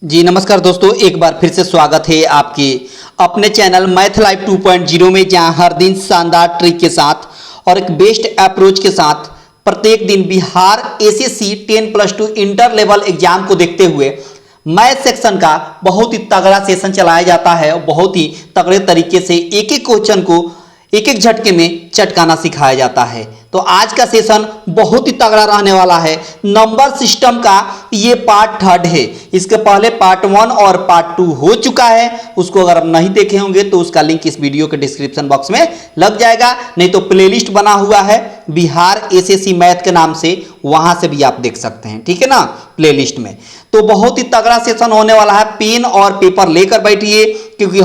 जी नमस्कार दोस्तों, एक बार फिर से स्वागत है आपके अपने चैनल मैथ लाइव 2.0 में, जहां हर दिन शानदार ट्रिक के साथ और एक बेस्ट अप्रोच के साथ प्रत्येक दिन Bihar SSC 10+2 inter level exam को देखते हुए मैथ सेक्शन का बहुत ही तगड़ा सेशन चलाया जाता है और बहुत ही तगड़े तरीके से एक एक क्वेश्चन को एक एक झटके में चटकाना सिखाया जाता है। तो आज का सेशन बहुत ही तगड़ा रहने वाला है। नंबर सिस्टम का ये पार्ट थर्ड है। इसके पहले पार्ट 1 और पार्ट 2 हो चुका है। उसको अगर आप नहीं देखे होंगे तो उसका लिंक इस वीडियो के डिस्क्रिप्शन बॉक्स में लग जाएगा, नहीं तो प्लेलिस्ट बना हुआ है बिहार एसएससी मैथ के नाम से, वहां से भी आप देख सकते हैं, ठीक है ना, प्लेलिस्ट में। तो बहुत ही तगड़ा सेशन होने वाला है। पेन और पेपर लेकर बैठिए, क्योंकि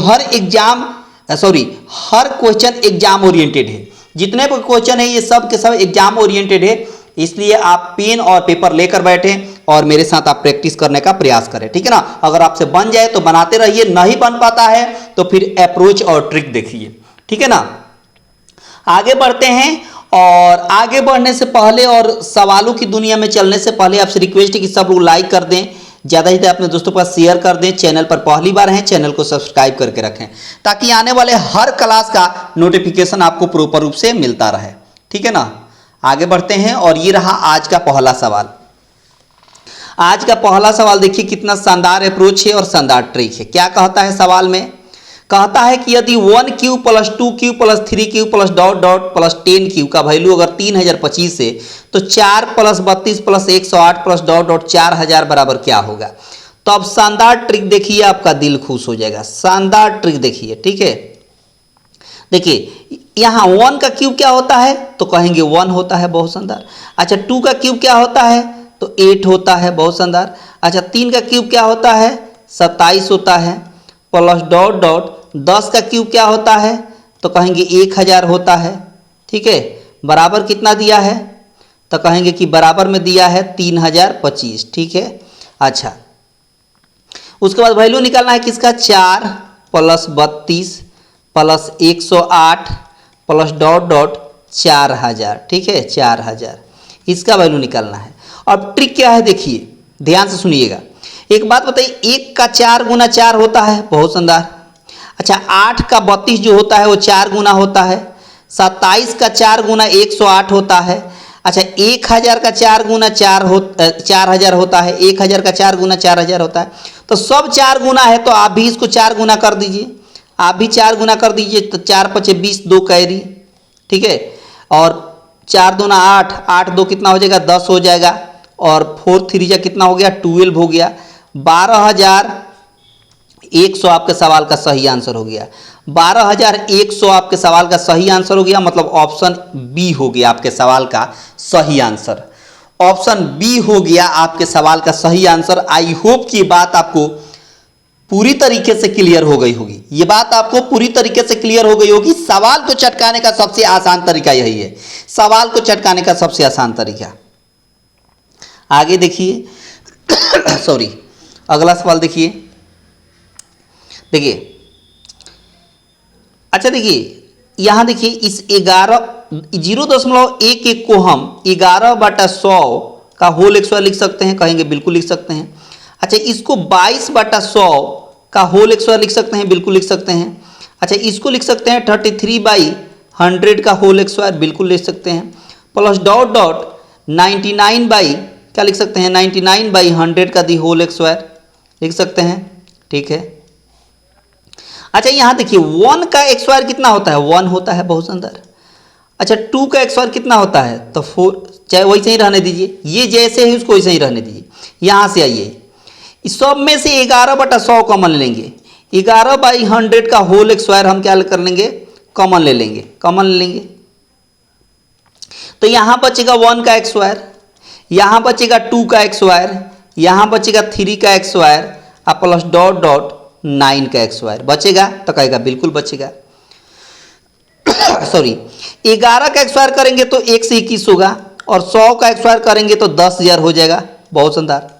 हर क्वेश्चन एग्जाम ओरिएंटेड है। जितने भी क्वेश्चन है ये सब के सब एग्जाम ओरिएंटेड है, इसलिए आप पेन और पेपर लेकर बैठें और मेरे साथ आप प्रैक्टिस करने का प्रयास करें, ठीक है ना। अगर आपसे बन जाए तो बनाते रहिए, नहीं बन पाता है तो फिर अप्रोच और ट्रिक देखिए, ठीक है ना। आगे बढ़ते हैं, और आगे बढ़ने से पहले और सवालों की दुनिया में चलने से पहले आपसे रिक्वेस्ट है कि सब लोग लाइक कर दें, ज़्यादा से ज़्यादा अपने दोस्तों के पास शेयर कर दें। चैनल पर पहली बार हैं, चैनल को सब्सक्राइब करके रखें, ताकि आने वाले हर क्लास का नोटिफिकेशन आपको प्रॉपर रूप से मिलता रहे, ठीक है ना। आगे बढ़ते हैं, और ये रहा आज का पहला सवाल। आज का पहला सवाल देखिए कितना शानदार अप्रोच है और शानदार ट्रिक है। क्या कहता है सवाल में? कहता है कि यदि 1 + 2 + 3 + डॉट डॉट प्लस 10 का वैल्यू अगर 3025 है, तो 4 + 32 + 108 + डॉट डॉट 4000 बराबर क्या होगा। तो अब शानदार ट्रिक देखिए, आपका दिल खुश हो जाएगा। शानदार ट्रिक देखिए, ठीक है। देखिए यहाँ 1 का क्यूब क्या होता है, तो कहेंगे 1 होता है, बहुत शानदार। अच्छा 2 का क्यूब क्या होता है, तो 8 होता है, बहुत शानदार। अच्छा 3 का क्यूब क्या होता है, 27 होता है, प्लस डॉट डॉट 10 का क्यूब क्या होता है, तो कहेंगे 1000 होता है, ठीक है। बराबर कितना दिया है, तो कहेंगे कि बराबर में दिया है 3025, ठीक है। अच्छा उसके बाद वैल्यू निकालना है किसका, 4 + 32 + 108 + डॉट डॉट 4000, ठीक है, 4000 इसका वैल्यू निकालना है। अब ट्रिक क्या है देखिए, ध्यान से सुनिएगा। एक बात बताइए, 1 का 4 × 4 होता है, बहुत शानदार। अच्छा 8 का 32 जो होता है वो 4 गुना होता है। 27 का 4 × 108 होता है। अच्छा 1000 का 4 × 4000 होता है। 1000 का 4 × 4000 होता है। तो सब 4 गुना है, तो आप भी इसको 4 गुना कर दीजिए, आप भी 4 गुना कर दीजिए। तो 4 × 5 = 20, 2 कैरी, ठीक है। और 4 × 2 = 8, 8 2 कितना हो जाएगा, 10 हो जाएगा। और 4 3 कितना हो गया, 12 हो गया। 12100 आपके सवाल का सही आंसर हो गया। 12100 आपके सवाल का सही आंसर हो गया, मतलब ऑप्शन बी हो गया आपके सवाल का सही आंसर। ऑप्शन बी हो गया आपके सवाल का सही आंसर। आई होप कि ये बात आपको पूरी तरीके से क्लियर हो गई होगी। ये बात आपको पूरी तरीके से क्लियर हो गई होगी। सवाल को चटकाने का सबसे आसान तरीका यही है, सवाल को चटकाने का सबसे आसान तरीका। आगे देखिए सॉरी, अगला सवाल देखिए। अच्छा देखिए यहाँ देखिए, इस 0.11 को हम 11/100 का होल स्क्वायर लिख सकते हैं, कहेंगे बिल्कुल लिख सकते हैं। अच्छा इसको 22/100 का होल स्क्वायर लिख सकते हैं, बिल्कुल लिख सकते हैं। अच्छा इसको लिख सकते हैं 33/100 का होल स्क्वायर, बिल्कुल लिख सकते हैं। प्लस डॉट डॉट 99 क्या लिख सकते हैं, 99/100 का दी होल स्क्वायर लिख सकते हैं, ठीक है। अच्छा यहाँ देखिए 1 का स्क्वायर कितना होता है, 1 होता है, बहुत शानदार। अच्छा 2 का स्क्वायर कितना होता है, तो 4, चाहे वैसे ही रहने दीजिए, ये जैसे है उसको वैसे ही रहने दीजिए। यहाँ से आइए, इस सब में से 11/100 कॉमन लेंगे। 11/100 का होल स्क्वायर हम क्या कर लेंगे, कॉमन ले लेंगे, कॉमन ले लेंगे। तो यहाँ बचेगा 1 का स्क्वायर, यहाँ बचेगा 2 का स्क्वायर, यहाँ बचेगा 3 का स्क्वायर, और प्लस डॉट डॉट 9 का स्क्वायर बचेगा, तो कहेगा बिल्कुल बचेगा। सॉरी 11 का स्क्वायर करेंगे तो 1 से 21 होगा, और 100 का स्क्वायर करेंगे तो 10,000 हो जाएगा, बहुत शानदार।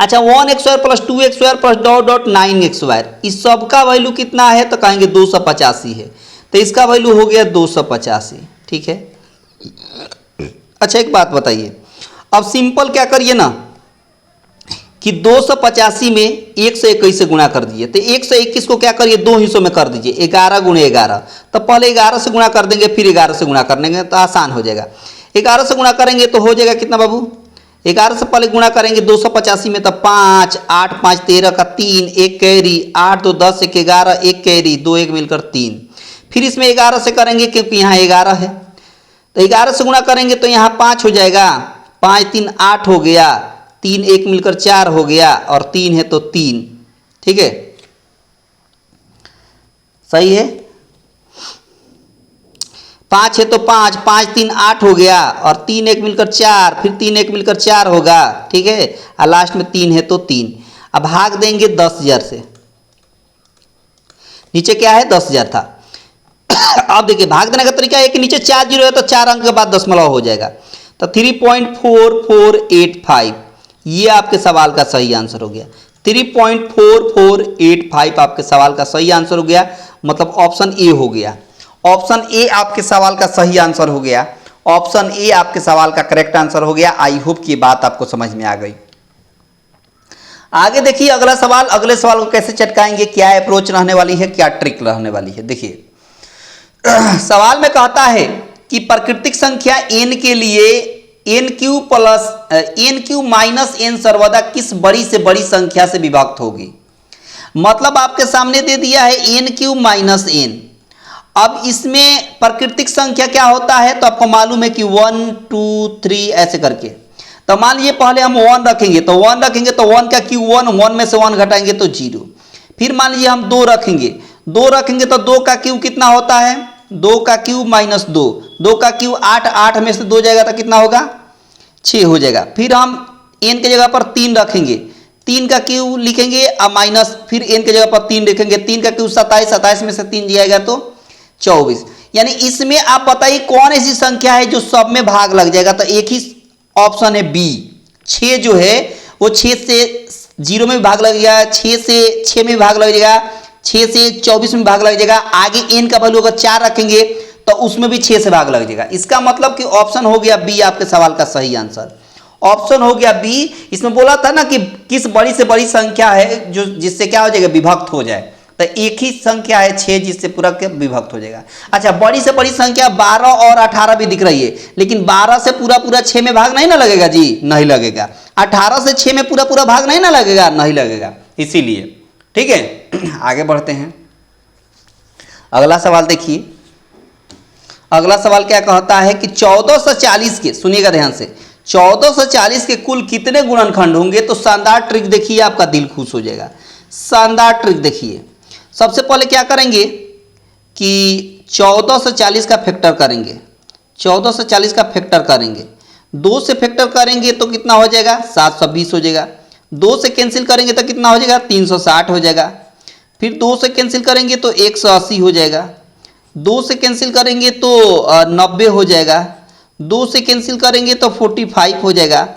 अच्छा 1 square plus 2 square plus dot dot 9 square, इस सब का वैल्यू कितना है, तो कहेंगे 285 है, तो इसका वैल्यू हो गया 285, ठीक है। अच्छा एक बात बताइए, अब सिंपल क्या करिए ना, कि 285 में 121 से गुणा कर दीजिए, तो 121 को क्या करिए, दो हिस्सों में कर दीजिए, 11 गुणे 11। तो पहले 11 से गुणा कर देंगे, फिर 11 से गुणा कर देंगे, तो आसान हो जाएगा। 11 से गुणा करेंगे तो हो जाएगा कितना बाबू, 11 से पहले गुणा करेंगे 285 में, तो 5, 8 5 13 का 3, 1 कैरी, 8 2 10, 1 11, 1 कैरी, 2 1 मिलकर 3। फिर इसमें 11 से करेंगे क्योंकि यहाँ 11 है, तो 11 से गुणा करेंगे तो यहाँ 5 हो जाएगा, 5 3 8 हो गया, 3 1 मिलकर 4 हो गया, और 3 है तो 3। ठीक है, सही है। 5 है तो 5, 5 3 8 हो गया, और 3 1 मिलकर 4, फिर 3 1 मिलकर 4 होगा। ठीक है, और लास्ट में 3 है तो 3। अब भाग देंगे 10,000 से, नीचे क्या है 10,000 था। अब देखिए भाग देने का तरीका है कि नीचे 4 जीरो है तो 4 अंक के बाद दशमलव हो जाएगा, तो 3.4485 ये आपके सवाल का सही आंसर हो गया। 3.4485 आपके सवाल का सही आंसर हो गया, मतलब ऑप्शन ए हो गया। ऑप्शन ए आपके सवाल का सही आंसर हो गया, ऑप्शन ए आपके सवाल का करेक्ट आंसर हो गया। आई होप की बात आपको समझ में आ गई। आगे देखिए अगला सवाल, अगले सवाल को कैसे चटकाएंगे, क्या अप्रोच रहने वाली है, क्या ट्रिक रहने वाली है। देखिए सवाल में कहता है कि प्राकृतिक संख्या n के लिए n³ माइनस n सर्वदा किस बड़ी से बड़ी संख्या से विभक्त होगी। मतलब आपके सामने दे दिया है n³ माइनस n। अब इसमें प्राकृतिक संख्या क्या होता है, तो आपको मालूम है कि 1 2 3 ऐसे करके। तो मान लीजिए पहले हम 1 रखेंगे, तो 1 रखेंगे तो 1 का क्यूब 1, 1 में से 1 घटाएंगे तो 0। फिर मान लीजिए हम 2 रखेंगे, 2 रखेंगे तो 2 का क्यूब कितना होता है, 2 का क्यूब माइनस 2, 2 का क्यूब 8, 8 में से 2 जाएगा तो कितना होगा 6 हो जाएगा। फिर हम n के जगह पर 3 रखेंगे, 3 का क्यूब लिखेंगे और माइनस, फिर n के जगह पर 3 लिखेंगे, 3 का क्यूब 27, 27 में से 3 जाएगा तो 24। यानी इसमें आप बताइए कौन ऐसी संख्या है जो सब में भाग लग जाएगा, तो एक ही ऑप्शन है बी। 6 जो है वो 6 से 0 में भी भाग लग जाएगा, 6 से 6 में भी भाग लग जाएगा, 6 से 24 में भाग लग जाएगा। आगे n का वैल्यू अगर 4 रखेंगे तो उसमें भी 6 से भाग लग जाएगा। इसका मतलब कि ऑप्शन हो गया बी आपके सवाल का सही आंसर। ऑप्शन हो गया बी। इसमें बोला था ना कि किस बड़ी से बड़ी संख्या है जो जिससे क्या हो जाएगा, विभक्त हो जाए, तो एक ही संख्या है 6 जिससे पूरा विभक्त हो जाएगा। अच्छा, बड़ी से बड़ी संख्या 12 और 18 भी दिख रही है, लेकिन 12 से पूरा 6 में भाग नहीं ना लगेगा जी, नहीं लगेगा। 18 से 6 में पूरा भाग नहीं ना लगेगा, नहीं लगेगा, इसीलिए। ठीक है, आगे बढ़ते हैं। अगला सवाल देखिए, अगला सवाल क्या कहता है कि 1440 के, सुनिएगा ध्यान से, 1440 के कुल कितने गुणनखंड होंगे। तो शानदार ट्रिक देखिए, आपका दिल खुश हो जाएगा। शानदार ट्रिक देखिए, सबसे पहले क्या करेंगे कि 1440 का फैक्टर करेंगे, 1440 का फैक्टर करेंगे, 2 से फैक्टर करेंगे तो कितना हो जाएगा 720 हो जाएगा। 2 से कैंसिल करेंगे तो कितना हो जाएगा 360 हो जाएगा। फिर 2 से कैंसिल करेंगे तो 180 हो जाएगा। 2 से कैंसिल करेंगे तो 90 हो जाएगा। 2 से कैंसिल करेंगे तो 45 हो जाएगा।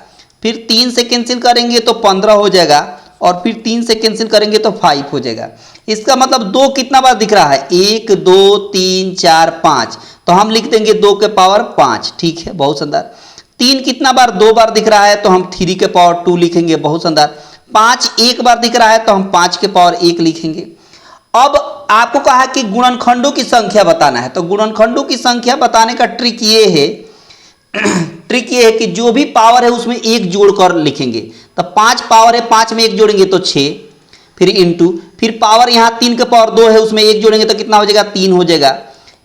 फिर 3 से कैंसिल करेंगे तो 15 हो जाएगा, और फिर 3 से कैंसिल करेंगे तो 5 हो जाएगा। इसका मतलब 2 कितना बार दिख रहा है, 1 2 3 4 5, तो हम लिख देंगे 2 के पावर 5। ठीक है, बहुत शानदार। 3 कितना बार, 2 बार दिख रहा है तो हम 3 के पावर 2 लिखेंगे, बहुत शानदार। 5 1 बार दिख रहा है तो हम 5 के पावर 1 लिखेंगे। अब आपको कहा कि गुणनखंडों की संख्या बताना है, तो गुणनखंडों की संख्या बताने का ट्रिक ये है ट्रिक ये है कि जो भी पावर है उसमें 1 जोड़कर लिखेंगे। तो 5 पावर है, 5 में 1 जोड़ेंगे तो 6, फिर इंटू, फिर पावर यहाँ 3 के पावर 2 है, उसमें 1 जोड़ेंगे तो कितना हो जाएगा 3 हो जाएगा।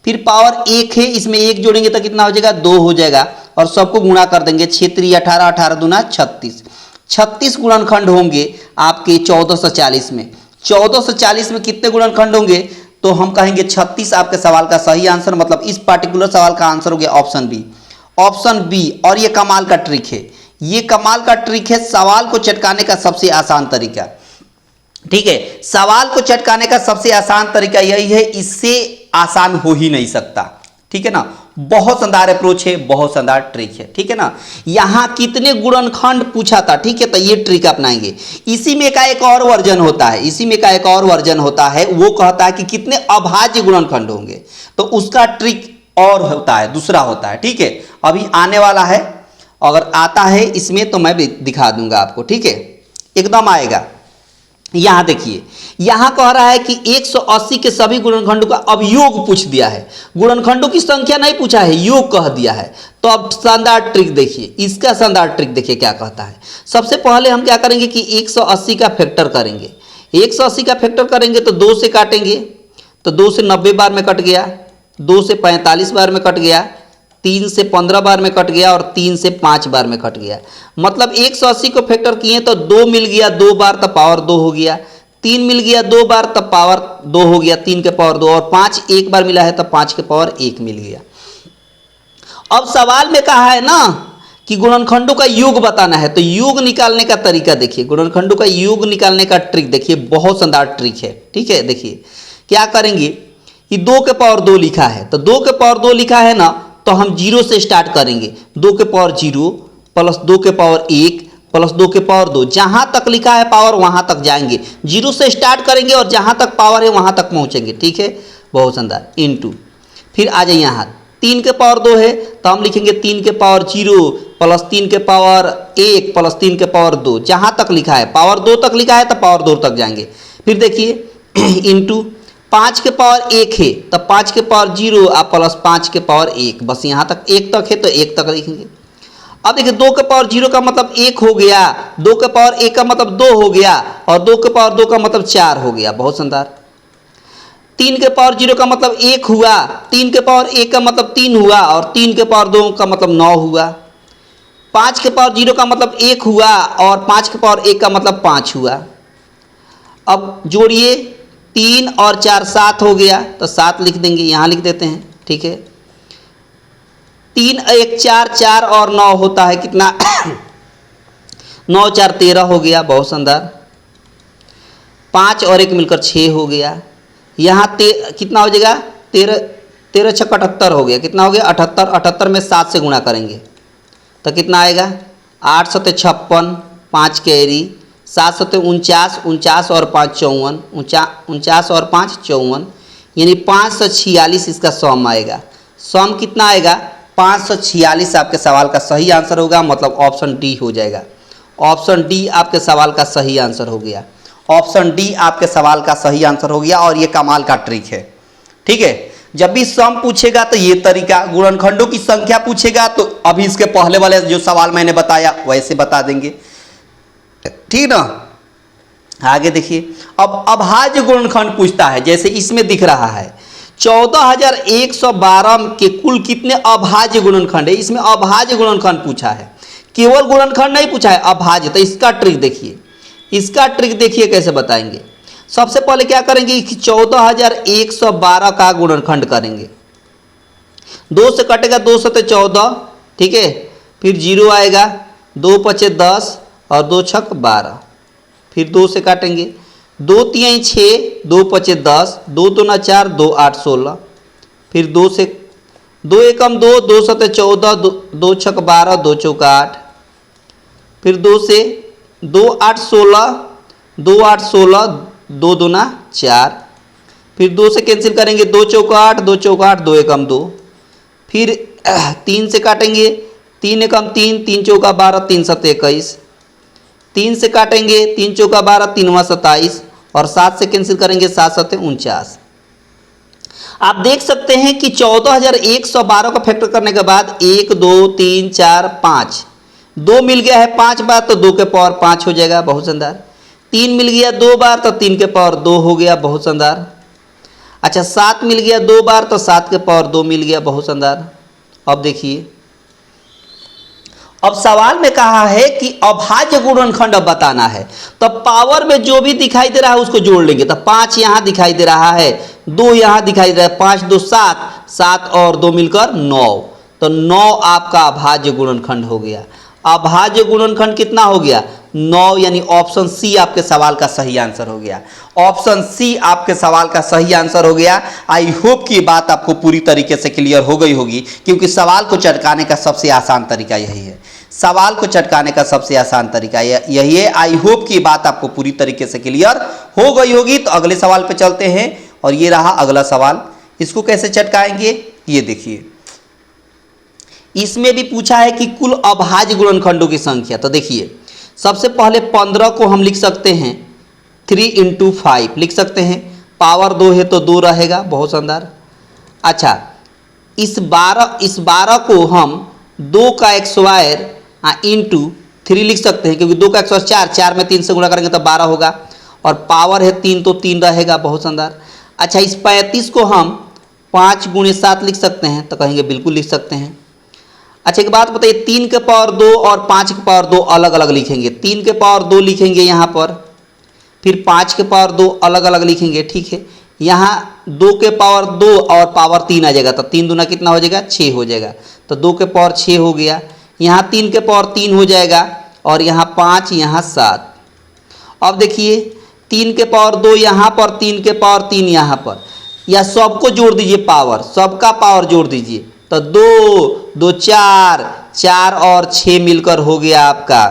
फिर पावर 1 है, इसमें 1 जोड़ेंगे तो कितना हो जाएगा 2 हो जाएगा, और सबको गुणा कर देंगे। 6 3 18, 18 दूना 36, 36 गुणनखंड होंगे आपके 1440 में। 1440 में कितने गुणनखंड होंगे, तो हम कहेंगे 36 आपके सवाल का सही आंसर, मतलब इस पार्टिकुलर सवाल का आंसर हो गया ऑप्शन बी, ऑप्शन बी। और ये कमाल का ट्रिक है, ये कमाल का ट्रिक है, सवाल को चटकाने का सबसे आसान तरीका। ठीक है, सवाल को चटकाने का सबसे आसान तरीका यही है, इससे आसान हो ही नहीं सकता। ठीक है ना, बहुत शानदार अप्रोच है, बहुत शानदार ट्रिक है। ठीक है ना, यहां कितने गुणनखंड पूछा था, ठीक है, तो ये ट्रिक अपनाएंगे। इसी में का एक और वर्जन होता है, इसी में का एक और वर्जन होता है, वो कहता है कि कितने अभाज्य गुणनखंड होंगे, तो उसका ट्रिक और होता है, दूसरा होता है। ठीक है, अभी आने वाला है, अगर आता है इसमें तो मैं भी दिखा दूंगा आपको। ठीक है, एकदम आएगा। यहाँ देखिए, यहाँ कह रहा है कि 180 के सभी गुणनखंडों का अब योग पूछ दिया है, गुणनखंडों की संख्या नहीं पूछा है, योग कह दिया है। तो अब शानदार ट्रिक देखिए, इसका शानदार ट्रिक देखिए क्या कहता है। सबसे पहले हम क्या करेंगे कि 180 का फैक्टर करेंगे। 180 का फैक्टर करेंगे तो 2 से काटेंगे, तो 2 से 90 बार में कट गया, 2 से 45 बार में कट गया, 3 से 15 बार में कट गया और 3 से 5 बार में कट गया। मतलब 180 को फैक्टर किए तो 2 मिल गया 2 बार तो पावर 2 हो गया, 3 मिल गया 2 बार तब पावर 2 हो गया, 3 के पावर 2, और 5 एक बार मिला है तो 5 के पावर 1 मिल गया। अब सवाल में कहा है ना कि गुणनखंडों का योग बताना है, तो योग निकालने का तरीका देखिए, गुणनखंडों का योग निकालने का ट्रिक देखिए, बहुत शानदार ट्रिक है। ठीक है, देखिए क्या करेंगे कि 2 के पावर 2 लिखा है, तो 2 के पावर 2 लिखा है ना, तो हम 0 से स्टार्ट करेंगे। 2 के पावर 0 प्लस 2 के पावर 1 प्लस 2 के पावर 2, जहां तक लिखा है पावर वहां तक जाएंगे। 0 से स्टार्ट करेंगे और जहां तक पावर है वहां तक पहुंचेंगे। ठीक है, बहुत शानदार। इनटू फिर आ जाए यहाँ 3 के पावर 2 है तो हम लिखेंगे 3 के पावर 0 प्लस 3 के पावर 1 प्लस 3 के पावर 2, जहां तक लिखा है पावर 2 तक लिखा है तो पावर 2 तक जाएंगे। फिर देखिए इनटू 5 के पावर 1 है तो 5 के पावर 0 आप प्लस 5 के पावर 1, बस यहाँ तक 1 तक है तो 1 तक लिखेंगे। अब देखिए 2 के पावर 0 का मतलब 1 हो गया, 2 के पावर 1 का मतलब 2 हो गया, और 2 के पावर 2 का मतलब 4 हो गया, बहुत शानदार। 3 के पावर 0 का मतलब 1 हुआ, 3 के पावर 1 का मतलब 3 हुआ, और 3 के पावर 2 का मतलब 9 हुआ। 5 के पावर 0 का मतलब 1 हुआ, और 5 के पावर 1 का मतलब 5 हुआ। अब जोड़िए 3 और 4 7 हो गया, तो 7 लिख देंगे, यहाँ लिख देते हैं। ठीक है, 3 1 4, 4 और 9 होता है कितना 9 4 13 हो गया, बहुत शानदार। 5 और 1 मिलकर 6 हो गया। यहाँ कितना हो जाएगा 13 13 6 78 हो गया, कितना हो गया 78। 78 में 7 से गुणा करेंगे तो कितना आएगा 8 7 56, 5 कैरी, 7 7 49, 49 और 5 54, 49 और 5 54, यानी 546 इसका सम आएगा। सम कितना आएगा 546 आपके सवाल का सही आंसर होगा, मतलब ऑप्शन डी हो जाएगा। ऑप्शन डी आपके सवाल का सही आंसर हो गया, ऑप्शन डी आपके सवाल का सही आंसर हो गया। और ये कमाल का ट्रिक है। ठीक है, जब भी सम पूछेगा तो ये तरीका, गुणनखंडों की संख्या पूछेगा तो अभी इसके पहले वाले जो सवाल मैंने बताया वैसे बता देंगे। ठीक ना, आगे देखिए, अब अभाज्य गुणनखंड पूछता है, जैसे इसमें दिख रहा है 14112 के कुल कितने अभाज्य गुणनखंड है। इसमें अभाज्य गुणनखंड पूछा है, केवल गुणनखंड नहीं पूछा है, अभाज्य। तो इसका ट्रिक देखिए, इसका ट्रिक देखिए कैसे बताएंगे। सबसे पहले क्या करेंगे कि 14112 का गुणनखंड करेंगे। 2 से कटेगा 2 7 14, ठीक है, फिर 0 आएगा, 2 5 10 और 2 6 12, फिर 2 से काटेंगे, 2 3 6, 2 5 10, 2 2 4, 2 8 16, फिर 2 से 2 1 2, 2 7 14, 2 6 12, 2 4 8, फिर 2 से 2 8 16, 2 8 16, 2 2 4, फिर 2 से कैंसिल करेंगे, 2 4 8, 2 4 8, 2 1 2, फिर 3 से काटेंगे, 3 1 3, 3 4 12, 3 7 21, 3 से काटेंगे, 3 4 12, 3 27, और 7 से कैंसिल करेंगे, 7 7 49। आप देख सकते हैं कि 14112 का फैक्टर करने के बाद 1 2 3 4 5, 2 मिल गया है 5 बार तो 2 के पावर 5 हो जाएगा, बहुत शानदार। 3 मिल गया 2 बार तो 3 के पावर 2 हो गया, बहुत शानदार। अच्छा, 7 मिल गया 2 बार तो 7 के पावर 2 मिल गया, बहुत शानदार। अब देखिए, अब सवाल में कहा है कि अभाज्य गुणनखंड अब बताना है, तो पावर में जो भी दिखाई दे रहा है उसको जोड़ लेंगे। तो 5 यहाँ दिखाई दे रहा है, 2 यहाँ दिखाई दे रहा है, 5 2 7, 7 और 2 मिलकर 9, तो 9 आपका अभाज्य गुणनखंड हो गया। अभाज्य गुणनखंड कितना हो गया 9, यानी ऑप्शन सी आपके सवाल का सही आंसर हो गया। ऑप्शन सी आपके सवाल का सही आंसर हो गया। आई होप कि बात आपको पूरी तरीके से क्लियर हो गई होगी, क्योंकि सवाल को चटकाने का सबसे आसान तरीका यही है। सवाल को चटकाने का सबसे आसान तरीका यही है। आई होप कि बात आपको पूरी तरीके से क्लियर हो गई होगी। तो अगले सवाल पे चलते हैं, और ये रहा अगला सवाल। इसको कैसे चटकाएंगे ये देखिए। इसमें भी पूछा है कि कुल अभाज्य गुणनखंडों की संख्या। तो देखिए, सबसे पहले 15 को हम लिख सकते हैं 3 × 5 लिख सकते हैं, पावर 2 है तो 2 रहेगा, बहुत शानदार। अच्छा, इस 12 को हम 2 का स्क्वायर इंटू 3 लिख सकते हैं, क्योंकि 2 का स्क्वायर 4, 4 में 3 से गुणा करेंगे तो 12 होगा, और पावर है 3 तो 3 रहेगा, बहुत शानदार। अच्छा, इस 35 को हम 5 × 7 लिख सकते हैं, तो कहेंगे बिल्कुल लिख सकते हैं। अच्छा, एक बात बताइए, 3 के पावर 2 और 5 के पावर 2 अलग अलग लिखेंगे, 3 के पावर 2 लिखेंगे यहाँ पर, फिर 5 के पावर 2 अलग अलग लिखेंगे, ठीक है। यहाँ 2 के पावर 2 और पावर 3 आ जाएगा, तो 3 दूना कितना हो जाएगा, 6 हो जाएगा, तो 2 के पावर 6 हो गया। यहाँ 3 के पावर 3 हो जाएगा, और यहाँ 5, यहाँ 7। अब देखिए 3 के पावर 2 यहाँ पर, 3 के पावर 3 यहाँ पर, या सबको जोड़ दीजिए, पावर सबका पावर जोड़ दीजिए, तो 2 2 4, 4 और 6 मिलकर हो गया आपका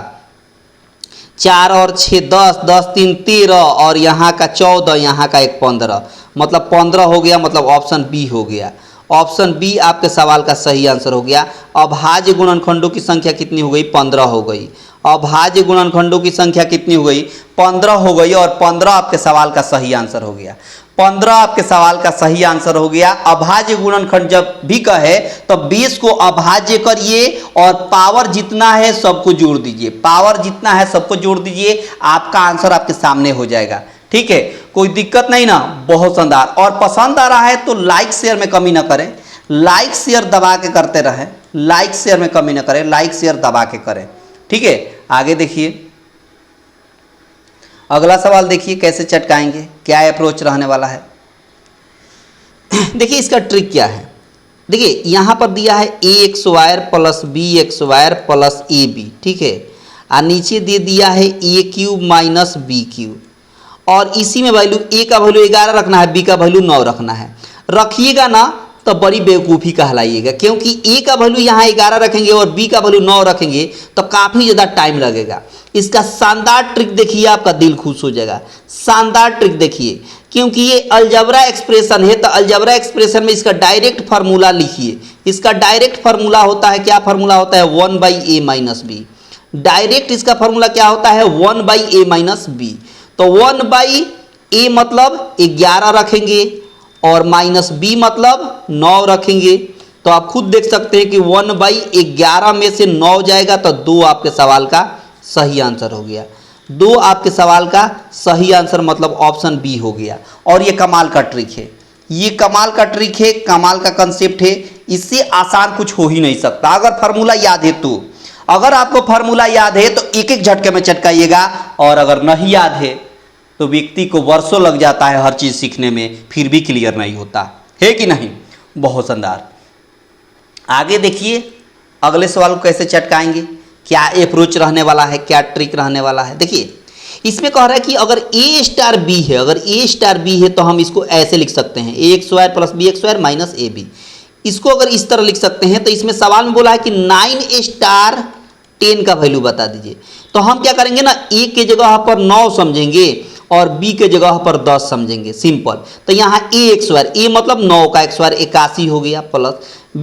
4 और 6 10, 10 3 13, और यहाँ का 14, यहाँ का एक 15, मतलब 15 हो गया, मतलब ऑप्शन बी हो गया। ऑप्शन बी आपके सवाल का सही आंसर हो गया। अभाज्य गुणनखंडों की संख्या कितनी हो गई, 15 हो गई। अभाज्य गुणनखंडों की संख्या कितनी हो गई, 15 हो गई, और 15 आपके सवाल का सही आंसर हो गया। 15 आपके सवाल का सही आंसर हो गया। अभाज्य गुणनखंड जब भी कहे तो 20 को अभाज्य करिए और पावर जितना है सबको जोड़ दीजिए, पावर जितना है सबको जोड़ दीजिए, आपका आंसर आपके सामने हो जाएगा, ठीक है। कोई दिक्कत नहीं ना, बहुत शानदार। और पसंद आ रहा है तो लाइक शेयर में कमी ना करें, लाइक शेयर दबा के करते रहें, लाइक शेयर में कमी ना करें, लाइक शेयर दबा के करें, ठीक है। आगे देखिए, अगला सवाल देखिए कैसे चटकाएंगे, क्या अप्रोच रहने वाला है। देखिए इसका ट्रिक क्या है, देखिए यहाँ पर दिया है ax² plus bx² plus ab, ठीक है, और नीचे दे दिया है a³ माइनस b³, और इसी में वैल्यू a का वैल्यू 11 रखना है, b का वैल्यू 9 रखना है। रखिएगा ना तो बड़ी बेवकूफ़ी कहलाइएगा, क्योंकि a का वैल्यू यहाँ 11 रखेंगे और b का वैल्यू 9 रखेंगे तो काफ़ी ज़्यादा टाइम लगेगा। इसका शानदार ट्रिक देखिए, आपका दिल खुश हो जाएगा। शानदार ट्रिक देखिए, क्योंकि ये अलजबरा एक्सप्रेशन है, तो अलजबरा एक्सप्रेशन में इसका डायरेक्ट फार्मूला लिखिए। इसका डायरेक्ट फार्मूला होता है, क्या फार्मूला होता है, 1/a माइनस बी। डायरेक्ट इसका फार्मूला क्या होता है, 1/a माइनस बी। तो 1/a मतलब 11 रखेंगे और माइनस b मतलब 9 रखेंगे, तो आप खुद देख सकते हैं कि 1/11 में से 9 जाएगा तो 2 आपके सवाल का सही आंसर हो गया। 2 आपके सवाल का सही आंसर मतलब ऑप्शन बी हो गया। और ये कमाल का ट्रिक है, ये कमाल का ट्रिक है, कमाल का कंसेप्ट है, इससे आसान कुछ हो ही नहीं सकता अगर फार्मूला याद है तो। अगर आपको फार्मूला याद है तो एक एक झटके में चटकाइएगा, और अगर नहीं याद है तो व्यक्ति को वर्षों लग जाता है हर चीज़ सीखने में, फिर भी क्लियर नहीं होता है कि नहीं। बहुत शानदार। आगे देखिए अगले सवाल को कैसे चटकाएंगे, क्या अप्रोच रहने वाला है, क्या ट्रिक रहने वाला है। देखिए इसमें कह रहा है कि अगर a* b है, अगर a* b है तो हम इसको ऐसे लिख सकते हैं, ax² plus bx² minus ab। इसको अगर इस तरह लिख सकते हैं तो इसमें सवाल में बोला है कि 9a* 10 का वैल्यू बता दीजिए। तो हम क्या करेंगे ना, a के जगह पर 9 समझेंगे और b के जगह पर 10 समझेंगे, सिंपल। तो यहाँ ax², a मतलब 9 का x² 81 हो गया, प्लस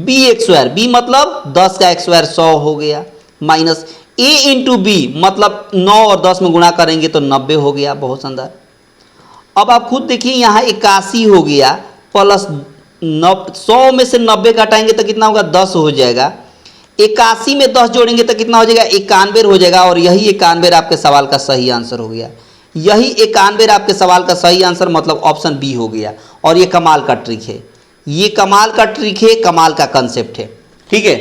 bx² b मतलब 10 का x² 100 हो गया, माइनस a इंटू बी मतलब 9 और 10 में गुणा करेंगे तो 90 हो गया। बहुत शानदार। अब आप खुद देखिए यहाँ 81 हो गया, प्लस 100 में से 90 घटाएंगे तो कितना होगा, 10 हो जाएगा। 81 में 10 जोड़ेंगे तो कितना हो जाएगा, 91 हो जाएगा, और यही 91 आपके सवाल का सही आंसर हो गया। यही 91 आपके सवाल का सही आंसर मतलब ऑप्शन बी हो गया। और ये कमाल का ट्रिक है, ये कमाल का ट्रिक है, कमाल का कंसेप्ट है, ठीक है।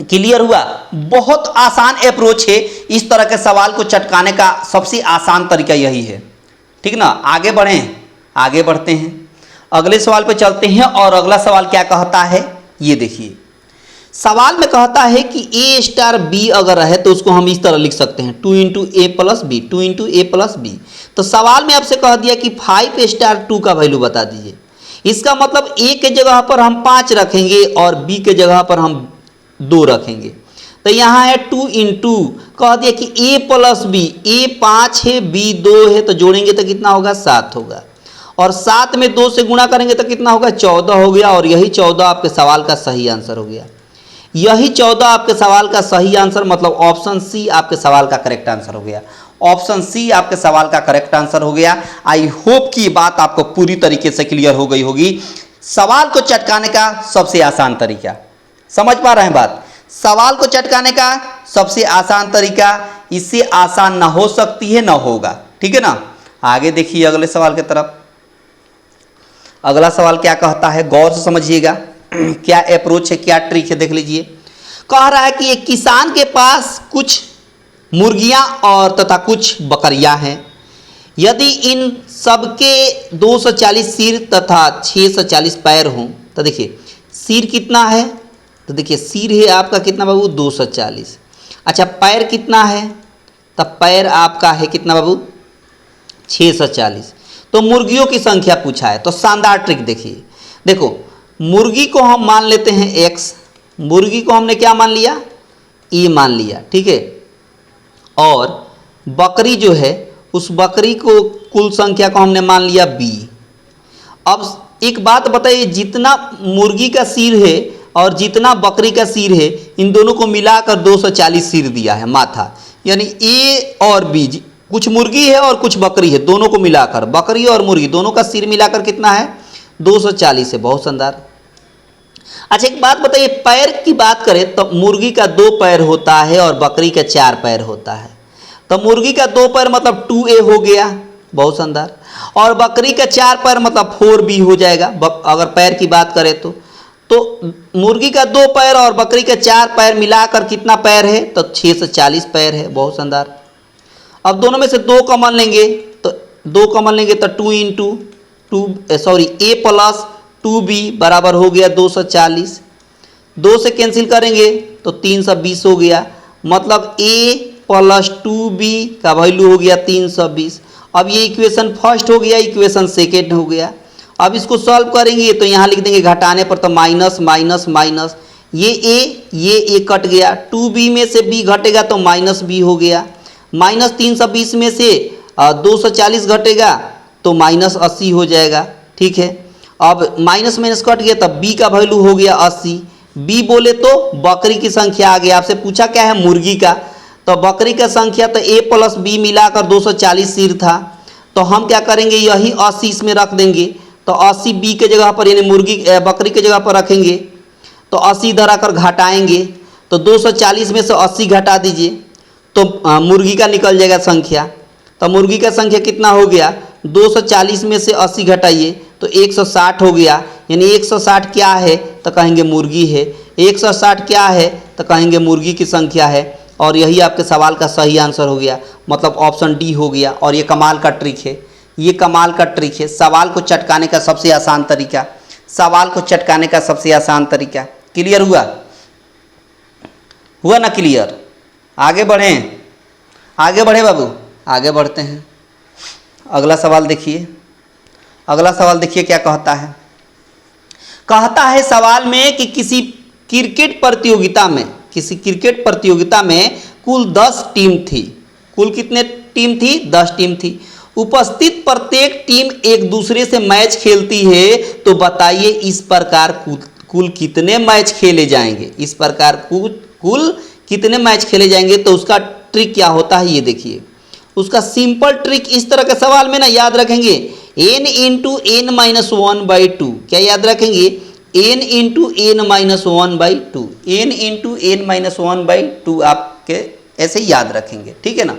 क्लियर हुआ। बहुत आसान अप्रोच है, इस तरह के सवाल को चटकाने का सबसे आसान तरीका यही है, ठीक ना। आगे बढ़ें, आगे बढ़ते हैं, अगले सवाल पे चलते हैं। और अगला सवाल क्या कहता है, ये देखिए। सवाल में कहता है कि a* b अगर है तो उसको हम इस तरह लिख सकते हैं, 2 × a plus b, 2 × a plus b। तो सवाल में आपसे कह दिया कि 5*2 का वैल्यू बता दीजिए। इसका मतलब a के जगह पर हम 5 रखेंगे और b के जगह पर हम 2 रखेंगे। तो यहाँ है 2 × कह दिया कि a प्लस b, a 5 है b 2 है, तो जोड़ेंगे तो कितना होगा, 7 होगा, और 7 में 2 से गुणा करेंगे तो कितना होगा, 14 हो गया। और यही 14 आपके सवाल का सही आंसर हो गया। यही 14 आपके सवाल का सही आंसर, मतलब ऑप्शन सी आपके सवाल का करेक्ट आंसर हो गया। ऑप्शन सी आपके सवाल का करेक्ट आंसर हो गया। आई होप कि ये बात आपको पूरी तरीके से क्लियर हो गई होगी। सवाल को चटकाने का सबसे आसान तरीका, समझ पा रहे हैं बात? सवाल को चटकाने का सबसे आसान तरीका, इससे आसान ना हो सकती है ना होगा, ठीक है ना। आगे देखिए अगले सवाल की तरफ। अगला सवाल क्या कहता है, गौर से समझिएगा। क्या अप्रोच है, क्या ट्रिक है, देख लीजिए। कह रहा है कि एक किसान के पास कुछ मुर्गियां और तथा कुछ बकरियां हैं। यदि इन सबके 240 सिर तथा 640 पैर हों, तो देखिए सिर कितना है, तो देखिए सिर है आपका कितना बाबू, 240। अच्छा पैर कितना है, तब पैर आपका है कितना बाबू, 640। तो मुर्गियों की संख्या पूछा है, तो शानदार ट्रिक देखिए। देखो मुर्गी को हम मान लेते हैं x, मुर्गी को हमने क्या मान लिया, e मान लिया, ठीक है। और बकरी जो है, उस बकरी को कुल संख्या को हमने मान लिया b। अब एक बात बताइए, जितना मुर्गी का सिर है और जितना बकरी का सिर है, इन दोनों को मिलाकर 240 सिर दिया है, माथा, यानी a और b, कुछ मुर्गी है और कुछ बकरी है, दोनों को मिलाकर, बकरी और मुर्गी दोनों का सिर मिलाकर कितना है, 240 है। बहुत शानदार। अच्छा एक बात बताइए, पैर की बात करें तो मुर्गी का 2 पैर होता है और बकरी का 4 पैर होता है। तो मुर्गी का 2 पैर मतलब 2a हो गया, बहुत शानदार। और बकरी का 4 पैर मतलब 4b हो जाएगा, अगर पैर की बात करें तो मुर्गी का 2 पैर और बकरी का 4 पैर मिलाकर कितना पैर है, तो 640 पैर है, बहुत शानदार। अब दोनों में से 2 कॉमन लेंगे, तो 2 कॉमन लेंगे तो 2 इंटू a प्लस 2b बराबर हो गया 240। 2 से कैंसिल करेंगे तो 320 हो गया, मतलब a प्लस 2b का वैल्यू हो गया 320। अब ये इक्वेशन फर्स्ट हो गया, इक्वेशन सेकेंड हो गया। अब इसको सॉल्व करेंगे तो यहाँ लिख देंगे घटाने पर, तो माइनस माइनस माइनस, ये a कट गया, 2b में से b घटेगा तो माइनस b हो गया, माइनस 320 में से 240 घटेगा तो माइनस 80 हो जाएगा, ठीक है। अब माइनस माइनस कट गया, तब b का वैल्यू हो गया 80। b बोले तो बकरी की संख्या आ गया, आपसे पूछा क्या है, मुर्गी का, तो बकरी का संख्या तो a प्लस b मिलाकर 240 सिर था, तो हम क्या करेंगे, यही 80 इसमें रख देंगे, तो 80 b के जगह पर यानी बकरी के जगह पर रखेंगे, तो 80 इधर आकर घटाएंगे, तो 240 में से 80 घटा दीजिए तो मुर्गी का निकल जाएगा संख्या। तो मुर्गी का संख्या कितना हो गया, 240 में से 80 घटाइए तो 160 हो गया, यानी 160 क्या है, तो कहेंगे मुर्गी है। 160 क्या है, तो कहेंगे मुर्गी की संख्या है। और यही आपके सवाल का सही आंसर हो गया, मतलब ऑप्शन डी हो गया। और ये कमाल का ट्रिक है, ये कमाल का ट्रिक है, सवाल को चटकाने का सबसे आसान तरीका, सवाल को चटकाने का सबसे आसान तरीका। क्लियर हुआ, हुआ ना क्लियर? आगे बढ़ें, आगे बढ़े बाबू, आगे बढ़ते हैं। अगला सवाल देखिए, अगला सवाल देखिए क्या कहता है। कहता है सवाल में कि किसी क्रिकेट प्रतियोगिता में कुल 10 टीम थी। कुल कितने टीम थी, 10 टीम थी। उपस्थित प्रत्येक टीम एक दूसरे से मैच खेलती है, तो बताइए इस प्रकार कुल कितने मैच खेले जाएंगे, इस प्रकार कुल कितने मैच खेले जाएंगे। तो उसका ट्रिक क्या होता है, ये देखिए। उसका सिंपल ट्रिक इस तरह के सवाल में ना याद रखेंगे, n इंटू n माइनस 1/2। क्या याद रखेंगे, n into n minus 1/2, n into n minus 1/2 आपके ऐसे याद रखेंगे, ठीक है ना।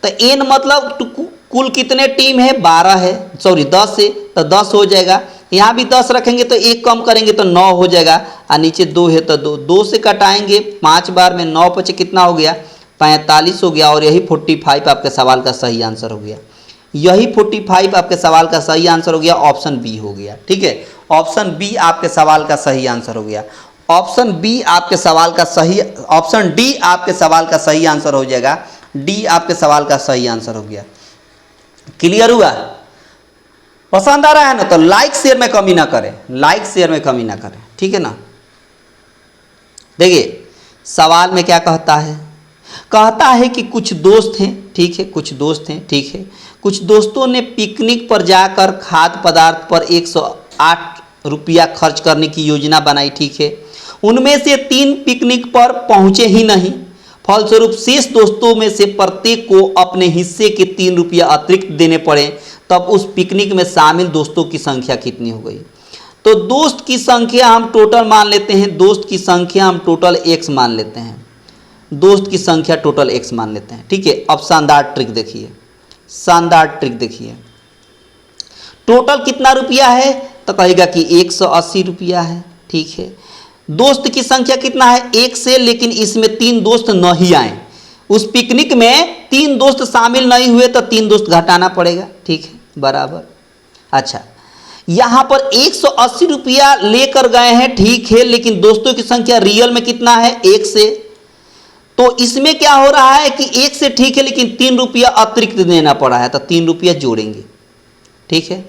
तो n मतलब कुल कितने टीम है, 12 है, सॉरी 10 है, तो 10 हो जाएगा। यहाँ भी 10 रखेंगे तो 1 कम करेंगे तो 9 हो जाएगा, और नीचे 2 है तो 2 से कटाएंगे 5 बार में, 9 पचे कितना हो गया, 45 हो गया। और यही 45 आपके सवाल का सही आंसर हो गया, यही 45 आपके सवाल का सही आंसर हो गया, ऑप्शन बी हो गया, ठीक है। ऑप्शन बी आपके सवाल का सही आंसर हो गया, ऑप्शन बी आपके सवाल का सही, ऑप्शन डी आपके सवाल का सही आंसर हो जाएगा, डी आपके सवाल का सही आंसर हो गया। क्लियर हुआ, पसंद आ रहा है ना, तो लाइक शेयर में कमी ना करें, लाइक शेयर में कमी ना करें, ठीक है ना। देखिए सवाल में क्या कहता है, कहता है कि कुछ दोस्त हैं, ठीक है, कुछ दोस्त हैं, ठीक है। कुछ दोस्तों ने पिकनिक पर जाकर खाद्य पदार्थ पर 108 रुपया खर्च करने की योजना बनाई, ठीक है। उनमें से 3 पिकनिक पर पहुंचे ही नहीं, फलस्वरूप शेष दोस्तों में से प्रत्येक को अपने हिस्से के 3 रुपया अतिरिक्त देने पड़े, तब उस पिकनिक में शामिल दोस्तों की संख्या कितनी हो गई। तो दोस्त की संख्या हम टोटल मान लेते हैं, दोस्त की संख्या हम टोटल x मान लेते हैं, दोस्त की संख्या टोटल x मान लेते हैं। ठीक है, अब शानदार ट्रिक देखिए, शानदार ट्रिक देखिए। टोटल कितना रुपया है, तो कहेगा कि 180 रुपया है। ठीक है, दोस्त की संख्या कितना है, 1 से, लेकिन इसमें 3 दोस्त नहीं आए, उस पिकनिक में 3 दोस्त शामिल नहीं हुए तो 3 दोस्त घटाना पड़ेगा। ठीक है, बराबर। अच्छा, यहां पर 180 रुपया लेकर गए हैं, ठीक है, लेकिन दोस्तों की संख्या रियल में कितना है, 1 से, तो इसमें क्या हो रहा है कि 1 से ठीक है, लेकिन 3 रुपया अतिरिक्त देना पड़ा है, तो 3 रुपया जोड़ेंगे। ठीक है,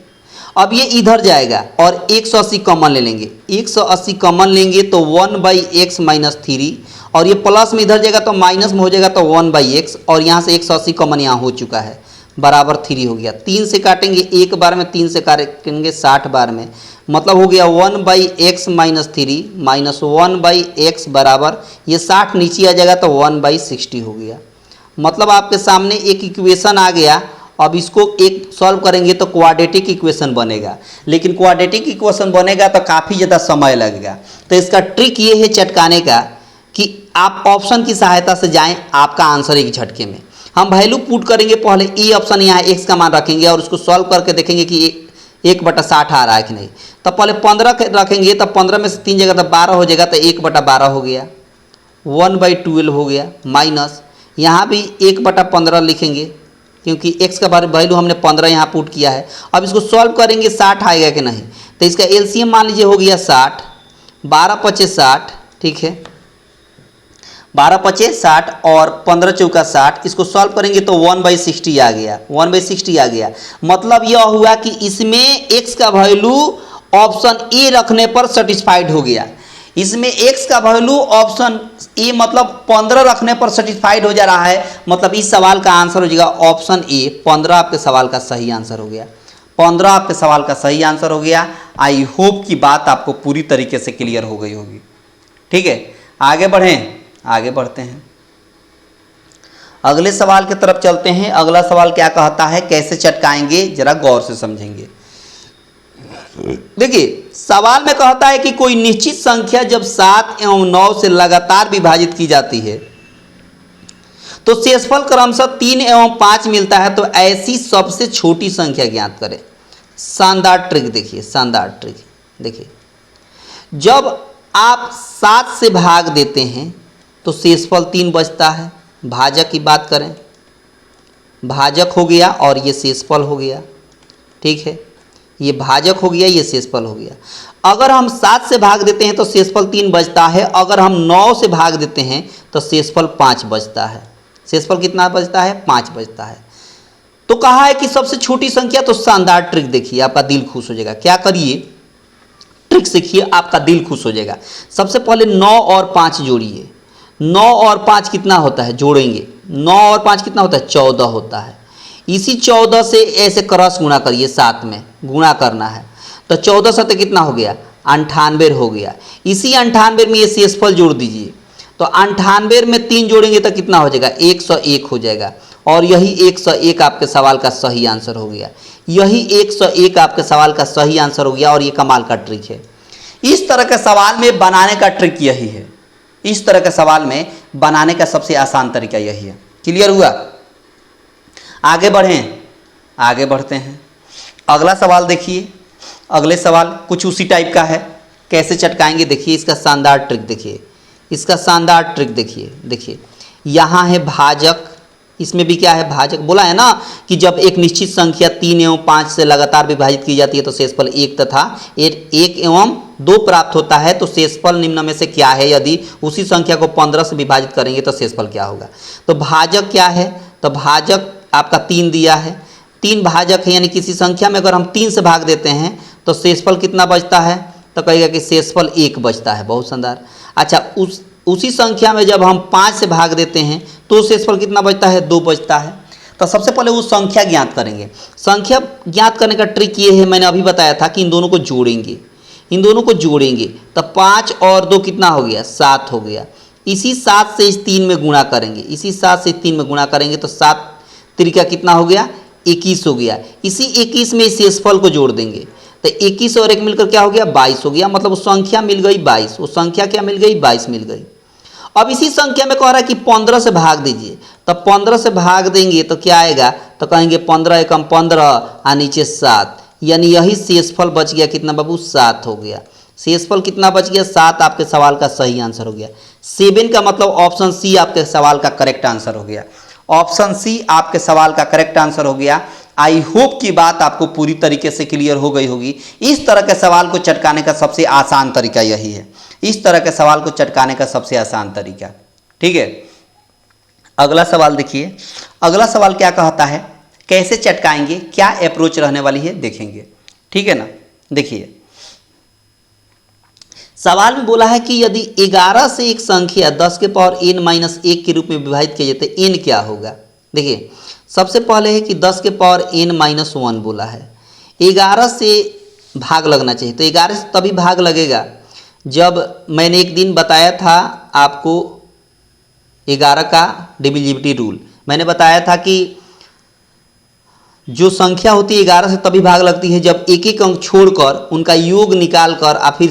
अब ये इधर जाएगा और 180 कॉमन ले लेंगे, 180 कॉमन लेंगे तो 1/x माइनस 3, और ये प्लस में इधर जाएगा तो माइनस में हो जाएगा तो 1/x, और यहाँ से 180 कॉमन यहाँ हो चुका है, बराबर 3 हो गया। 3 से काटेंगे एक बार में, 3 से काटेंगे 60 बार में, मतलब हो गया 1/x माइनस 3 माइनस 1/x बराबर, ये 60 नीचे आ जाएगा तो 1/60 हो गया। मतलब आपके सामने एक इक्वेशन आ गया। अब इसको एक सॉल्व करेंगे तो क्वाड्रेटिक इक्वेशन बनेगा, लेकिन क्वाड्रेटिक इक्वेशन बनेगा तो काफ़ी ज़्यादा समय लगेगा। तो इसका ट्रिक ये है चटकाने का कि आप ऑप्शन की सहायता से जाएं, आपका आंसर एक झटके में। हम वैल्यू पुट करेंगे, पहले ए ऑप्शन यहाँ x का मान रखेंगे और उसको सॉल्व करके देखेंगे कि 1/60 आ रहा है कि नहीं। तो पहले 15 रखेंगे, तो 15 में से 3 जगह तो 12 हो जाएगा, तो 1/12 हो गया, 1/12 हो गया, माइनस यहाँ भी 1/15 लिखेंगे, क्योंकि x का वैल्यू हमने 15 यहाँ पुट किया है। अब इसको सॉल्व करेंगे, 60 आएगा कि नहीं, तो इसका एलसीएम मान लीजिए हो गया 60, 12×5 = 60। ठीक है, 12×5 = 60 और 15×4 = 60, इसको सॉल्व करेंगे तो 1/60 आ गया, 1/60 आ गया। मतलब यह हुआ कि इसमें x का वैल्यू ऑप्शन ए रखने पर सेटिस्फाइड हो गया, इसमें x का वैल्यू ऑप्शन ए मतलब 15 रखने पर सेटिस्फाइड हो जा रहा है। मतलब इस सवाल का आंसर हो जाएगा ऑप्शन ए, 15 आपके सवाल का सही आंसर हो गया, 15 आपके सवाल का सही आंसर हो गया। आई होप कि बात आपको पूरी तरीके से क्लियर हो गई होगी। ठीक है, आगे बढ़ें, आगे बढ़ते हैं, अगले सवाल की तरफ चलते हैं। अगला सवाल क्या कहता है, कैसे चटकाएंगे, जरा गौर से समझेंगे। देखिए, सवाल में कहता है कि कोई निश्चित संख्या जब 7 एवं 9 से लगातार विभाजित की जाती है तो शेषफल क्रमशः 3 एवं 5 मिलता है, तो ऐसी सबसे छोटी संख्या ज्ञात करें। शानदार ट्रिक देखिए, शानदार ट्रिक देखिए। जब आप 7 से भाग देते हैं तो शेषफल 3 बचता है। भाजक की बात करें, भाजक हो गया और ये शेषफल हो गया। ठीक है, ये भाजक हो गया, ये शेषफल हो गया। अगर हम 7 से भाग देते हैं तो शेषफल 3 बचता है, अगर हम 9 से भाग देते हैं तो शेषफल 5 बचता है। शेषफल कितना बचता है, 5 बचता है। तो कहा है कि सबसे छोटी संख्या, तो शानदार ट्रिक देखिए, आपका दिल खुश हो जाएगा। क्या करिए, ट्रिक सीखिए, आपका दिल खुश हो जाएगा। सबसे पहले 9 और 5 जोड़िए। 9 और 5 कितना होता है, जोड़ेंगे, 9 और 5 कितना होता है, 14 होता है। इसी 14 से ऐसे क्रॉस गुणा करिए, 7 में गुणा करना है, तो 14 7 कितना हो गया, 98 हो गया। इसी 98 में ये शेषफल जोड़ दीजिए, तो 98 में 3 जोड़ेंगे तो कितना हो जाएगा, 101 हो जाएगा। और यही 101 आपके सवाल का सही आंसर हो गया, यही 101 आपके सवाल का सही आंसर हो गया। और ये कमाल का ट्रिक है। इस तरह के सवाल में बनाने का ट्रिक यही है, इस तरह के सवाल में बनाने का सबसे आसान तरीका यही है। क्लियर हुआ? आगे बढ़ें, आगे बढ़ते हैं। अगला सवाल देखिए, अगले सवाल कुछ उसी टाइप का है। कैसे चटकाएंगे देखिए, इसका शानदार ट्रिक देखिए, इसका शानदार ट्रिक देखिए। देखिए यहाँ है भाजक, इसमें भी क्या है, भाजक। बोला है ना कि जब एक निश्चित संख्या 3 एवं 5 से लगातार विभाजित की जाती है तो शेषफल 1 तथा 1 एवं 2 प्राप्त होता है। तो शेषफल निम्न में से क्या है, यदि उसी संख्या को 15 से विभाजित करेंगे तो शेषफल क्या होगा। तो भाजक क्या है, तो भाजक आपका 3 दिया है, 3 भाजक है, यानी किसी संख्या में अगर हम 3 से भाग देते हैं तो शेषफल कितना बचता है, तो कहेगा कि शेषफल 1 बचता है। बहुत शानदार। अच्छा, उसी संख्या में जब हम 5 से भाग देते हैं तो शेषफल कितना बचता है, 2 बचता है। तो सबसे पहले वो संख्या ज्ञात करेंगे। संख्या ज्ञात करने का ट्रिक ये है, मैंने अभी बताया था कि इन दोनों को जोड़ेंगे, इन दोनों को जोड़ेंगे तो 5 और 2 कितना हो गया, 7 हो गया। इसी 7 से इस 3 में गुणा करेंगे, इसी 7 से 3 में गुणा करेंगे तो 7 त्रिका कितना हो गया, 21 हो गया। इसी 21 में इस शेषफल को जोड़ देंगे तो 21 और 1 मिलकर क्या हो गया, 22 हो गया। मतलब वो संख्या मिल गई 22, वो संख्या क्या मिल गई, 22 मिल गई। अब इसी संख्या में कह रहा है कि 15 से भाग दीजिए, तब 15 से भाग देंगे तो क्या आएगा, तो कहेंगे 15 एकम 15 और नीचे 7, यानी यही शेषफल बच गया कितना बाबू, 7 हो गया। शेषफल कितना बच गया, 7 आपके सवाल का सही आंसर हो गया। 7 का मतलब ऑप्शन सी आपके सवाल का करेक्ट आंसर हो गया। ऑप्शन सी आपके सवाल का करेक्ट आंसर हो गया। आई होप की बात आपको पूरी तरीके से क्लियर हो गई होगी। इस तरह के सवाल को चटकाने का सबसे आसान तरीका यही है, इस तरह के सवाल को चटकाने का सबसे आसान तरीका, ठीक है। अगला सवाल देखिए, अगला सवाल क्या कहता है, कैसे चटकाएंगे, क्या अप्रोच रहने वाली है देखेंगे, ठीक है ना। देखिए सवाल में बोला है कि यदि 11 से एक संख्या 10 के पावर n-1 के रूप में विभाजित किया जाए तो n क्या होगा। देखिए सबसे पहले है कि 10 के पावर n-1 बोला है, 11 से भाग लगना चाहिए, तो 11 से तभी भाग लगेगा जब मैंने एक दिन बताया था आपको 11 का डिविजिबिलिटी रूल। मैंने बताया था कि जो संख्या होती है 11 से तभी भाग लगती है जब एक एक अंक छोड़कर उनका योग निकाल कर और फिर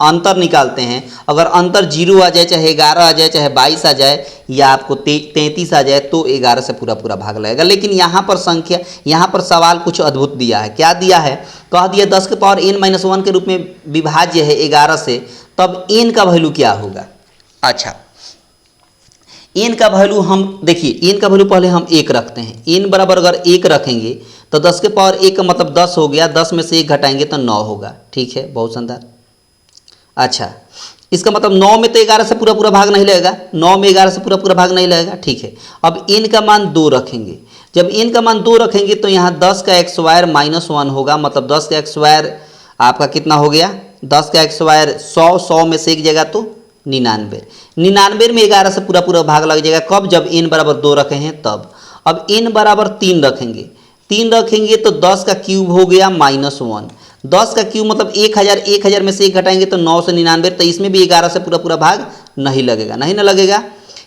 अंतर निकालते हैं। अगर अंतर 0 आ जाए, चाहे 11 आ जाए, चाहे 22 आ जाए, या आपको 33 आ जाए, तो 11 से पूरा पूरा भाग लगेगा। लेकिन यहाँ पर संख्या, यहाँ पर सवाल कुछ अद्भुत दिया है। क्या दिया है, कह दिया 10 के पावर n-1 के रूप में विभाज्य है 11 से, तब n का वैल्यू क्या होगा। अच्छा n का वैल्यू हम देखिए, n का वैल्यू पहले हम 1 रखते हैं। n बराबर अगर 1 रखेंगे तो 10 के पावर 1 का मतलब 10 हो गया, 10 में से 1 घटाएंगे तो 9 होगा, ठीक है, बहुत शानदार। अच्छा इसका मतलब 9 में तो 11 से पूरा पूरा भाग नहीं लगेगा, 9 में 11 से पूरा पूरा भाग नहीं लगेगा, ठीक है। अब n का मान 2 रखेंगे, जब n का मान 2 रखेंगे तो यहाँ 10 का x स्क्वायर -1 होगा, मतलब 10 का x स्क्वायर आपका कितना हो गया, 10 का x स्क्वायर 100, 100 में से एक जगह तो 99, 99 में 11 से पूरा पूरा भाग लग जाएगा। कब, जब n बराबर 2 रखे हैं तब। अब n बराबर 3 रखेंगे, 3 रखेंगे तो 10 का क्यूब हो गया -1, 10 का क्यूब मतलब 1000, 1000 में से 1 घटाएंगे तो 9 से 99, तो इसमें भी 11 से पूरा पूरा भाग नहीं लगेगा, नहीं ना लगेगा।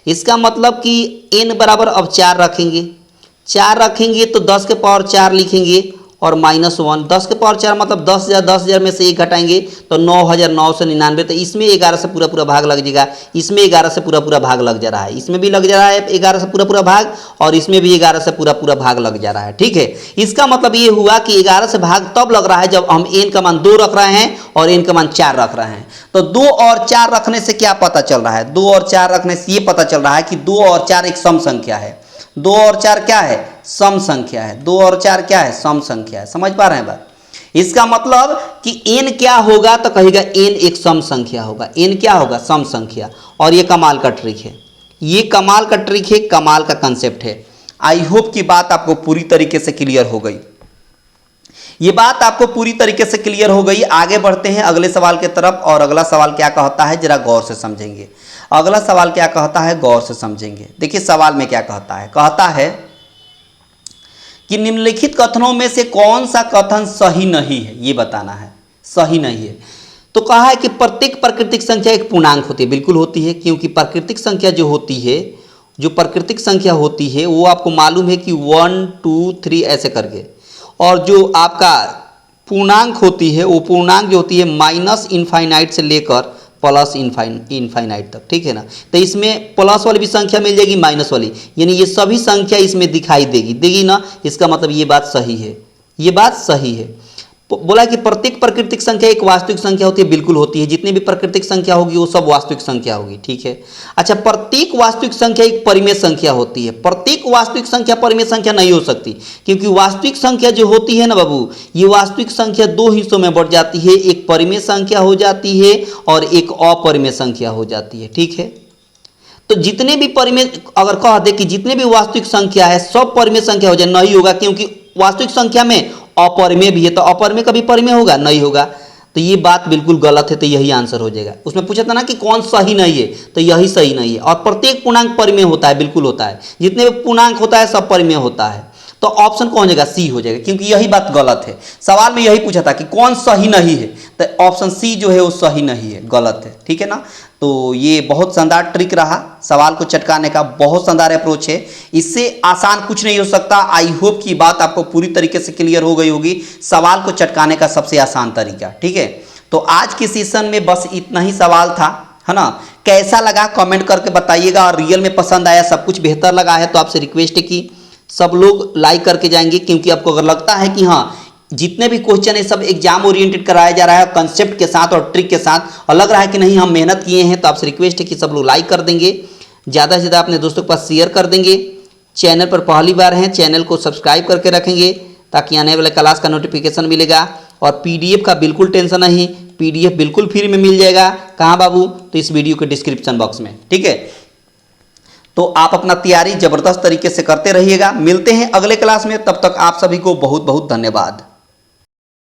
इसका मतलब कि n बराबर अब 4 रखेंगे, 4 रखेंगे तो 10 के पावर 4 लिखेंगे और -1, 10 के पावर 4 मतलब 10,000, 10,000 में से 1 घटाएंगे तो 9,999, तो इसमें 11 से पूरा पूरा भाग लग जाएगा। इसमें 11 से पूरा पूरा भाग लग जा रहा है, इसमें भी लग जा रहा है 11 से पूरा पूरा भाग, और इसमें भी 11 से पूरा पूरा भाग लग जा रहा है, ठीक है। इसका मतलब ये हुआ कि 11 से भाग तब लग रहा है जब हम n का मान 2 रख रहे हैं और n का मान 4 रख रहे हैं। तो 2 और 4 रखने से क्या पता चल रहा है, 2 और 4 रखने से ये पता चल रहा है कि 2 और 4 एक सम संख्या है। 2 और 4 क्या है, सम संख्या है। 2 और 4 क्या है, सम संख्या है। समझ पा रहे हैं बात। इसका मतलब कि n क्या होगा, तो कहेगा n एक सम संख्या होगा। n क्या होगा, सम संख्या। और ये कमाल का ट्रिक है, ये कमाल का ट्रिक है, कमाल का कंसेप्ट है। आई होप की बात आपको पूरी तरीके से क्लियर हो गई। ये बात आपको पूरी तरीके से क्लियर हो गई। आगे बढ़ते हैं अगले सवाल की तरफ, और अगला सवाल क्या कहता है जरा गौर से समझेंगे। अगला सवाल क्या कहता है, गौर से समझेंगे। देखिए सवाल में क्या कहता है, कहता है कि निम्नलिखित कथनों में से कौन सा कथन सही नहीं है, ये बताना है, सही नहीं है। तो कहा है कि प्रत्येक प्राकृतिक संख्या एक पूर्णांक होती है। बिल्कुल होती है, क्योंकि प्राकृतिक संख्या जो होती है, जो प्राकृतिक संख्या होती है वो आपको मालूम है कि 1 2 3 ऐसे करके, और जो आपका पूर्णांक होती है वो पूर्णांक जो होती है -इनफाइनाइट से लेकर प्लस इनफाइनाइट तक, ठीक है ना। तो इसमें प्लस वाली भी संख्या मिल जाएगी, माइनस वाली, यानी ये सभी संख्या इसमें दिखाई देगी ना। इसका मतलब ये बात सही है, ये बात सही है। बोला कि प्रत्येक प्राकृतिक संख्या एक वास्तविक संख्या होती है, बिल्कुल होती है। जितनी भी प्राकृतिक संख्या होगी वो सब वास्तविक संख्या होगी, ठीक है। अच्छा, प्रत्येक वास्तविक संख्या एक परिमेय संख्या होती है। प्रत्येक वास्तविक संख्या परिमेय संख्या नहीं हो सकती, क्योंकि वास्तविक संख्या जो होती है ना बाबू, ये वास्तविक संख्या 2 हिस्सों में बढ़ जाती है, एक परिमेय संख्या हो जाती है और एक अपरिमेय संख्या हो जाती है, ठीक है। तो जितने भी परिमेय, अगर कह दे कि जितने भी वास्तविक संख्या है सब परिमेय संख्या हो जाए, नहीं होगा, क्योंकि वास्तविक संख्या में अपरिमेय भी है, तो अपरिमेय कभी परिमेय होगा, नहीं होगा। तो ये बात बिल्कुल गलत है, तो यही आंसर हो जाएगा। उसमें पूछा था ना कि कौन सही नहीं है, तो यही सही नहीं है। और प्रत्येक पूर्णांक परिमेय होता है, बिल्कुल होता है। जितने भी पूर्णांक होता है सब परिमेय होता है। तो ऑप्शन कौन हो जाएगा, सी हो जाएगा, क्योंकि यही बात गलत है। सवाल में यही पूछा था कि कौन सही नहीं है, तो ऑप्शन सी जो है वो सही नहीं है, गलत है, ठीक है ना। तो ये बहुत शानदार ट्रिक रहा सवाल को चटकाने का, बहुत शानदार अप्रोच है, इससे आसान कुछ नहीं हो सकता। आई होप कि बात आपको पूरी तरीके से क्लियर हो गई होगी, सवाल को चटकाने का सबसे आसान तरीका, ठीक है। तो आज के सेशन में बस इतना ही सवाल था, है ना। कैसा लगा कमेंट करके बताइएगा, और रियल में पसंद आया, सब कुछ बेहतर लगा है तो आपसे रिक्वेस्ट है कि सब लोग लाइक करके जाएंगे, क्योंकि आपको अगर लगता है कि हाँ जितने भी क्वेश्चन है सब एग्जाम ओरिएंटेड कराया जा रहा है, कंसेप्ट के साथ और ट्रिक के साथ, और लग रहा है कि नहीं हम मेहनत किए हैं, तो आपसे रिक्वेस्ट है कि सब लोग लाइक कर देंगे, ज़्यादा से ज़्यादा अपने दोस्तों के पास शेयर कर देंगे। चैनल पर पहली बार हैं, चैनल को सब्सक्राइब करके रखेंगे ताकि आने वाले क्लास का नोटिफिकेशन मिलेगा। और पीडीएफ का बिल्कुल टेंशन नहीं, पीडीएफ बिल्कुल फ्री में मिल जाएगा। कहाँ बाबू, तो इस वीडियो के डिस्क्रिप्शन बॉक्स में, ठीक है। तो आप अपना तैयारी ज़बरदस्त तरीके से करते रहिएगा। मिलते हैं अगले क्लास में, तब तक आप सभी को बहुत बहुत धन्यवाद।